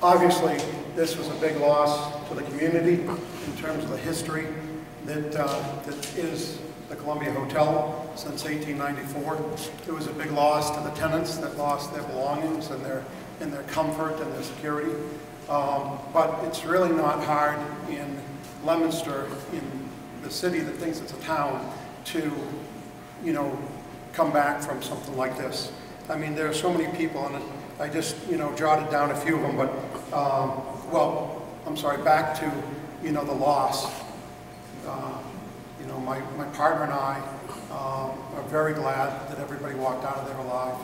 Obviously, this was a big loss to the community in terms of the history that is the Columbia Hotel since 1894. It was a big loss to the tenants that lost their belongings and their comfort and their security. But it's really not hard in Leominster, in the city that thinks it's a town, to, you know, come back from something like this. I mean, there are so many people, and I just, you know, jotted down a few of them, but, well, I'm sorry, back to, you know, the loss. You know, my partner and I are very glad that everybody walked out of there alive.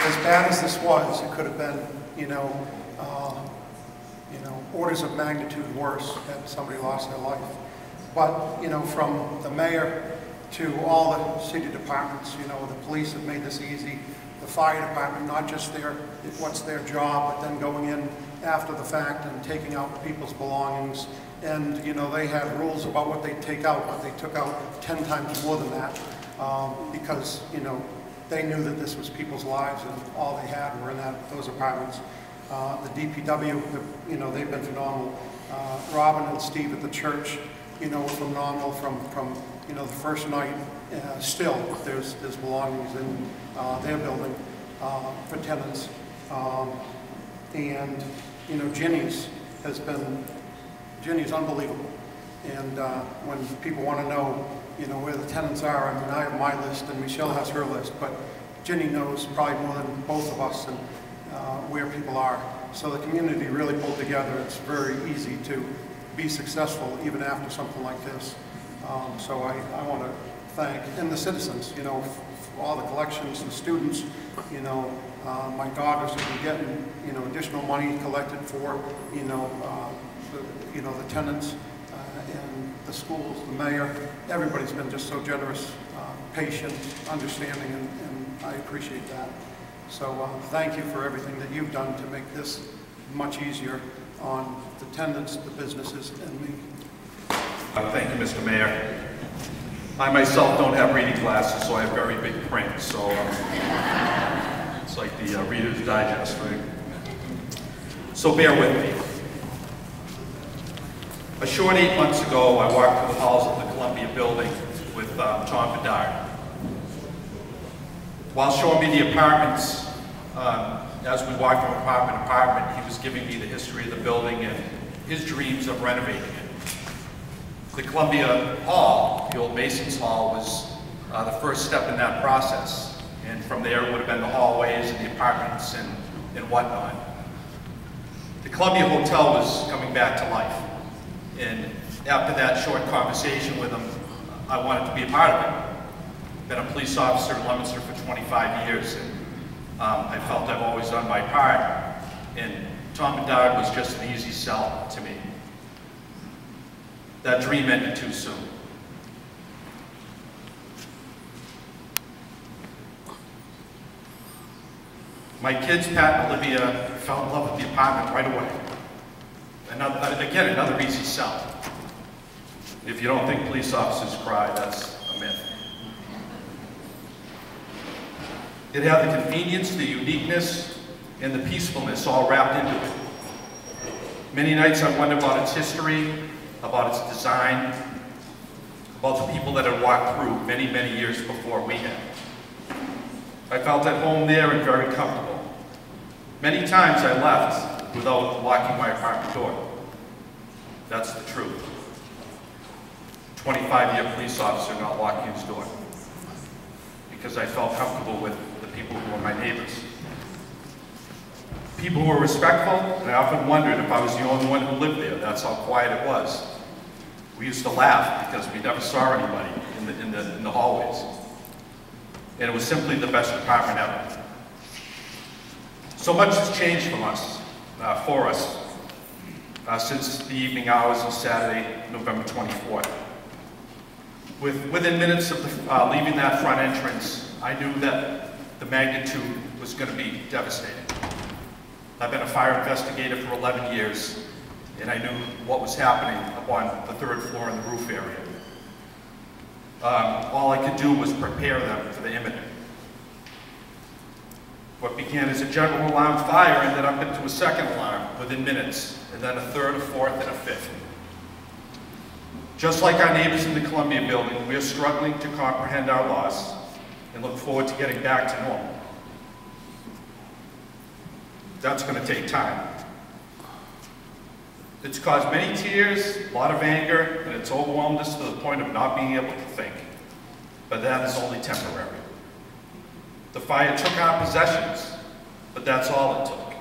As bad as this was, it could have been, you know, orders of magnitude worse had somebody lost their life. But, you know, from the mayor to all the city departments, you know, the police have made this easy. The fire department, not just what's their job, but then going in after the fact and taking out people's belongings. And, you know, they had rules about what they take out, but they took out 10 times more than that because, you know, they knew that this was people's lives and all they had were in those apartments. The DPW, you know, they've been phenomenal. Robin and Steve at the church, you know, were phenomenal from you know, the first night. Still, there's belongings in their building for tenants. And, you know, Ginny's unbelievable. And when people want to know, you know, where the tenants are, I mean, I have my list and Michelle has her list, but Ginny knows probably more than both of us and where people are. So the community really pulled together. It's very easy to be successful even after something like this. So I want to thank, and the citizens, you know, for all the collections and students, you know, my daughters have been getting, you know, additional money collected for, you know, the tenants and the schools, the mayor. Everybody's been just so generous, patient, understanding, and I appreciate that. So thank you for everything that you've done to make this much easier on the tenants, the businesses, and me. Thank you, Mr. Mayor. I myself don't have reading glasses, so I have very big print, so it's like the Reader's Digest, right? So bear with me. A short 8 months ago, I walked through the halls of the Columbia building with Tom Bedard. While showing me the apartments, as we walked from apartment to apartment, he was giving me the history of the building and his dreams of renovating it. The Columbia Hall, the old Masons Hall, was the first step in that process. And from there it would have been the hallways and the apartments and whatnot. The Columbia Hotel was coming back to life. And after that short conversation with him, I wanted to be a part of it. Been a police officer in Leominster for 25 years, and I felt I've always done my part. And Tom Bedard was just an easy sell to me. That dream ended too soon. My kids, Pat and Olivia, fell in love with the apartment right away. Again, another easy sell. If you don't think police officers cry, that's a myth. It had the convenience, the uniqueness, and the peacefulness all wrapped into it. Many nights I wondered about its history, about its design, about the people that had walked through many, many years before we had. I felt at home there and very comfortable. Many times I left without locking my apartment door. That's the truth. 25-year police officer not locking his door. Because I felt comfortable with the people who were my neighbors. People who were respectful, and I often wondered if I was the only one who lived there. That's how quiet it was. We used to laugh because we never saw anybody in the hallways. And it was simply the best apartment ever. So much has changed for us, since the evening hours of Saturday, November 24th. Within minutes of leaving that front entrance, I knew that the magnitude was going to be devastating. I've been a fire investigator for 11 years, and I knew what was happening up on the 3rd floor in the roof area. all I could do was prepare them for the imminent. What began as a general alarm fire ended up into a second alarm within minutes, and then a third, a fourth, and a fifth. Just like our neighbors in the Columbia building, we are struggling to comprehend our loss and look forward to getting back to normal. That's going to take time. It's caused many tears, a lot of anger, and it's overwhelmed us to the point of not being able to think. But that is only temporary. The fire took our possessions, but that's all it took.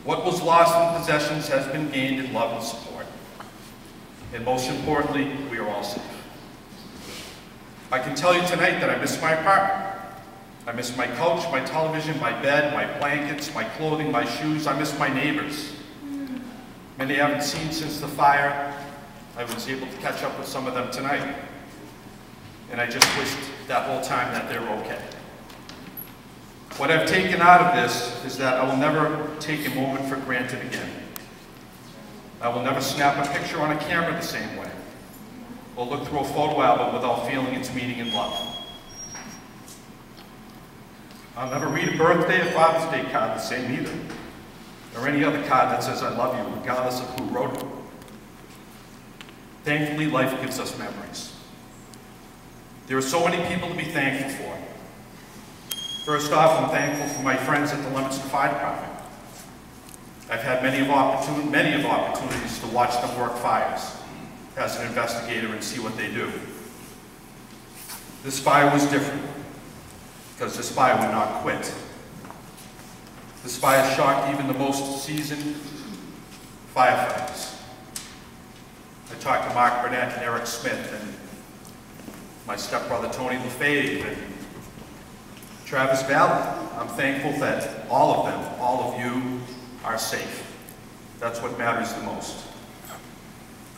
What was lost in possessions has been gained in love and support. And most importantly, we are all safe. I can tell you tonight that I miss my apartment. I miss my couch, my television, my bed, my blankets, my clothing, my shoes. I miss my neighbors. Many I haven't seen since the fire. I was able to catch up with some of them tonight. And I just wished that whole time that they were okay. What I've taken out of this is that I will never take a moment for granted again. I will never snap a picture on a camera the same way, or look through a photo album without feeling its meaning and love. I'll never read a birthday or Father's Day card the same either, or any other card that says I love you, regardless of who wrote it. Thankfully, life gives us memories. There are so many people to be thankful for. First off, I'm thankful for my friends at the Leominster Fire Department. I've had many opportunities to watch them work fires as an investigator and see what they do. This fire was different, because this fire would not quit. This fire shocked even the most seasoned firefighters. I talked to Mark Burnett and Eric Smith and my stepbrother Tony LaFave and Travis Valley. I'm thankful that all of them, all of you, are safe. That's what matters the most.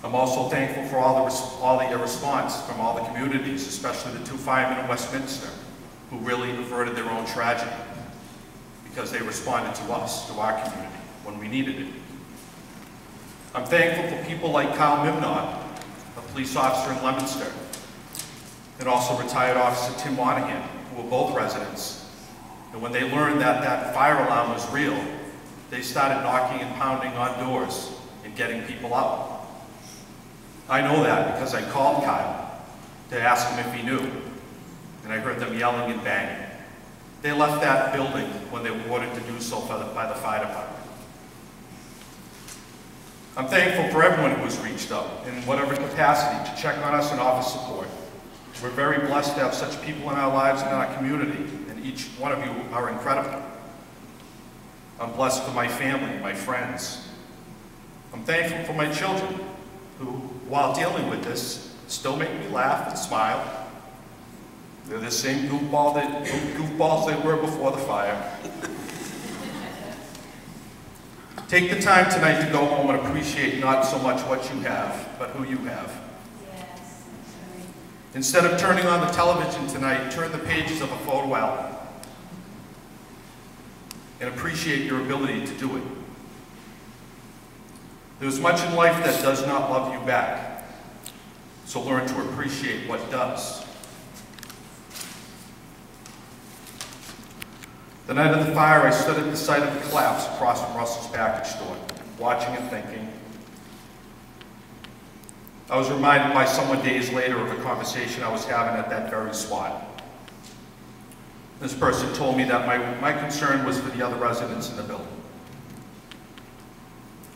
I'm also thankful for all the response from all the communities, especially the 2 firemen in Westminster, who really averted their own tragedy because they responded to us, to our community, when we needed it. I'm thankful for people like Kyle Mimnod, a police officer in Leominster, and also retired officer Tim Monahan, who were both residents. And when they learned that that fire alarm was real, they started knocking and pounding on doors and getting people out. I know that because I called Kyle to ask him if he knew, and I heard them yelling and banging. They left that building when they were ordered to do so by the fire department. I'm thankful for everyone who has reached out in whatever capacity to check on us and offer support. We're very blessed to have such people in our lives and in our community, and each one of you are incredible. I'm blessed for my family, my friends. I'm thankful for my children, who, while dealing with this, still make me laugh and smile. They're the same goofballs they were before the fire. Take the time tonight to go home and appreciate not so much what you have, but who you have. Yes. Instead of turning on the television tonight, turn the pages of a photo album and appreciate your ability to do it. There's much in life that does not love you back, so learn to appreciate what does. The night of the fire, I stood at the site of the collapse across from Russell's package store, watching and thinking. I was reminded by someone days later of a conversation I was having at that very spot. This person told me that my concern was for the other residents in the building.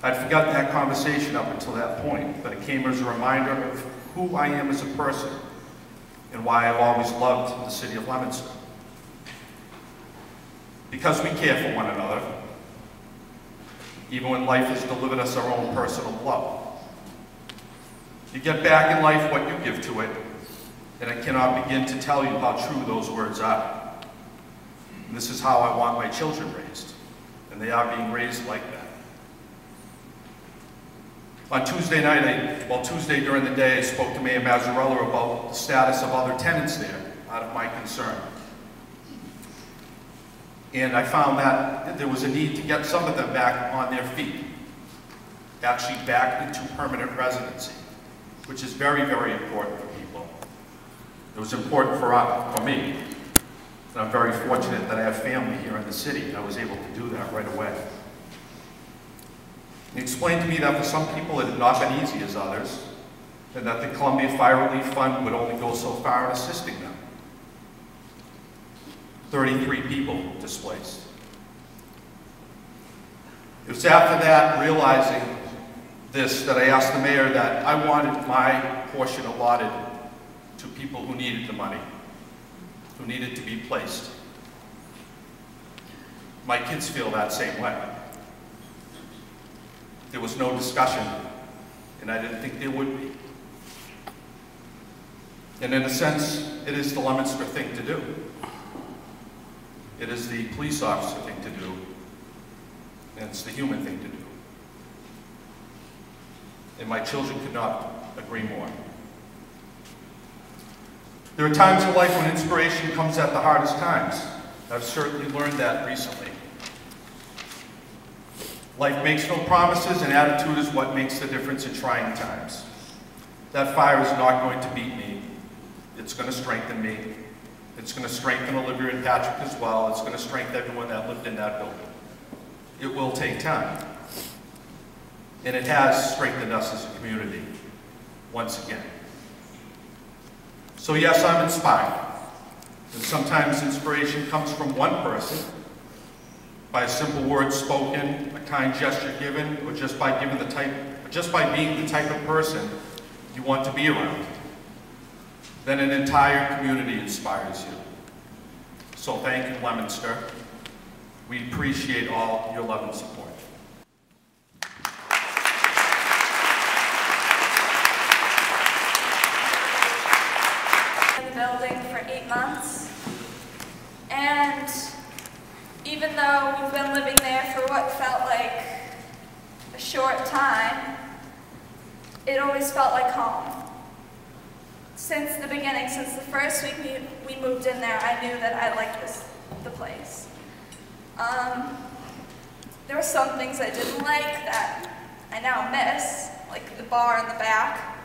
I'd forgotten that conversation up until that point, but it came as a reminder of who I am as a person and why I've always loved the city of Leominster. Because we care for one another, even when life has delivered us our own personal blow. You get back in life what you give to it, and I cannot begin to tell you how true those words are. And this is how I want my children raised, and they are being raised like that. On Tuesday night, Tuesday during the day, I spoke to Mayor Mazzarella about the status of other tenants there, out of my concern. And I found that there was a need to get some of them back on their feet, actually back into permanent residency, which is very, very important for people. It was important for me. And I'm very fortunate that I have family here in the city, and I was able to do that right away. He explained to me that for some people it had not been easy as others, and that the Columbia Fire Relief Fund would only go so far in assisting them. 33 people displaced. It was after that, realizing this, that I asked the mayor that I wanted my portion allotted to people who needed the money, who needed to be placed. My kids feel that same way. There was no discussion, and I didn't think there would be. And in a sense, it is the Leominster thing to do. It is the police officer thing to do, and it's the human thing to do. And my children could not agree more. There are times in life when inspiration comes at the hardest times. I've certainly learned that recently. Life makes no promises, and attitude is what makes the difference in trying times. That fire is not going to beat me. It's going to strengthen me. It's going to strengthen Olivia and Patrick as well. It's going to strengthen everyone that lived in that building. It will take time. And it has strengthened us as a community, once again. So yes, I'm inspired. And sometimes inspiration comes from one person, by a simple word spoken, a kind gesture given, or just by being the type of person you want to be around. Then an entire community inspires you. So thank you, Leominster. We appreciate all your love and support. In the building for 8 months, and even though we've been living there for what felt like a short time, it always felt like home. Since the beginning, since the first week we moved in there, I knew that I liked the place. There were some things I didn't like that I now miss, like the bar in the back.